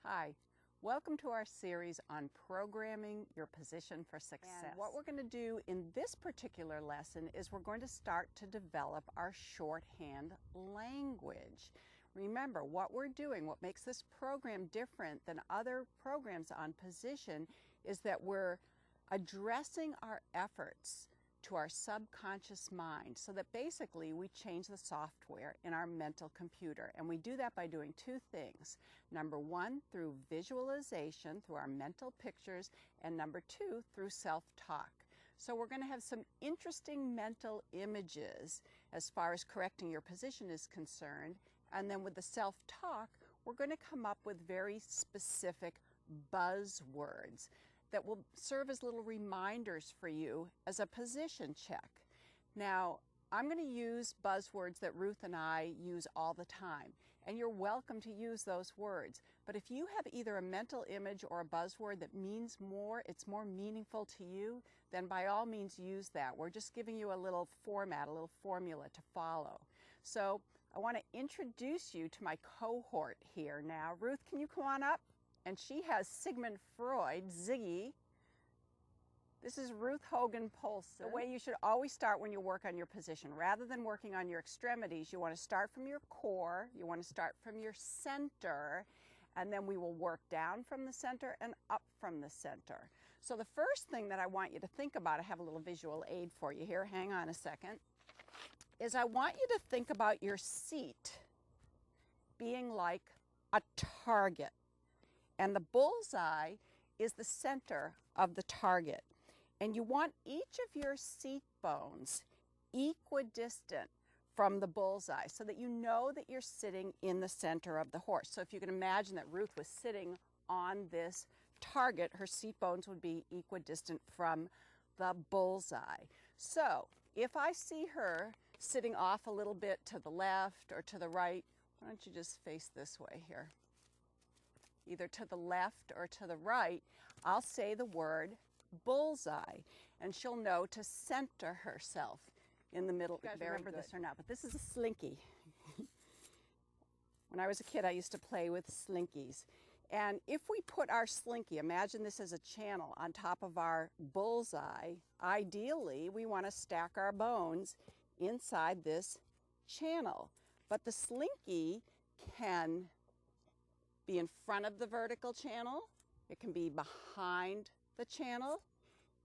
Hi, welcome to our series on programming your position for success. And what we're going to do in this particular lesson is we're going to start to develop our shorthand language. Remember, what we're doing, what makes this program different than other programs on position is that we're addressing our efforts to our subconscious mind, so that basically we change the software in our mental computer. And we do that by doing two things. Number one, through visualization, through our mental pictures, and number two, through self-talk. So we're going to have some interesting mental images as far as correcting your position is concerned. And then with the self-talk, we're going to come up with very specific buzzwords that will serve as little reminders for you as a position check. Now, I'm going to use buzzwords that Ruth and I use all the time, and you're welcome to use those words. But if you have either a mental image or a buzzword that means more, it's more meaningful to you, then by all means use that. We're just giving you a little format, a little formula to follow. So I want to introduce you to my cohort here now. Ruth, can you come on up? And she has Sigmund Freud, Ziggy. This is Ruth Hogan Poulsen. The way you should always start when you work on your position. Rather than working on your extremities, you want to start from your core, you want to start from your center, and then we will work down from the center and up from the center. So the first thing that I want you to think about, I have a little visual aid for you here, hang on a second, is I want you to think about your seat being like a target. And the bullseye is the center of the target. And you want each of your seat bones equidistant from the bullseye so that you know that you're sitting in the center of the horse. So if you can imagine that Ruth was sitting on this target, her seat bones would be equidistant from the bullseye. So if I see her sitting off a little bit to the left or to the right, why don't you just face this way here? Either to the left or to the right, I'll say the word bullseye, and she'll know to center herself in the middle. You guys remember this or not, but this is a slinky. When I was a kid, I used to play with slinkies. And if we put our slinky, imagine this as a channel on top of our bullseye, ideally we want to stack our bones inside this channel. But the slinky can be in front of the vertical channel, it can be behind the channel,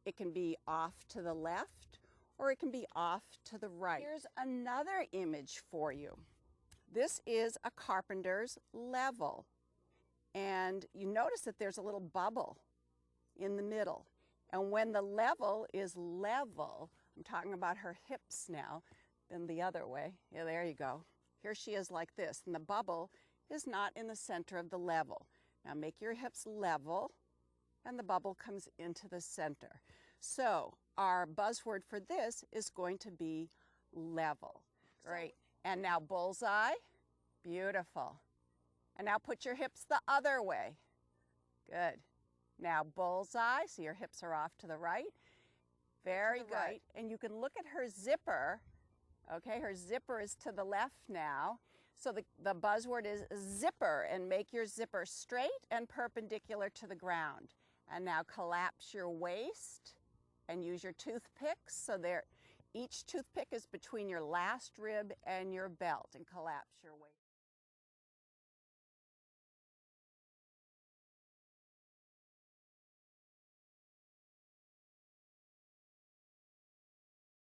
it can be off to the left, or it can be off to the right. Here's another image for you. This is a carpenter's level, and you notice that there's a little bubble in the middle. And when the level is level, I'm talking about her hips now, then the other way. Yeah, there you go. Here she is like this, and the bubble is not in the center of the level. Now make your hips level, and the bubble comes into the center. So our buzzword for this is going to be level. Great. And now bullseye. Beautiful. And now put your hips the other way. Good. Now bullseye, so your hips are off to the right. Very good. Right. And you can look at her zipper. Okay, her zipper is to the left now. So the buzzword is zipper, and make your zipper straight and perpendicular to the ground. And now collapse your waist and use your toothpicks. So each toothpick is between your last rib and your belt, and collapse your waist.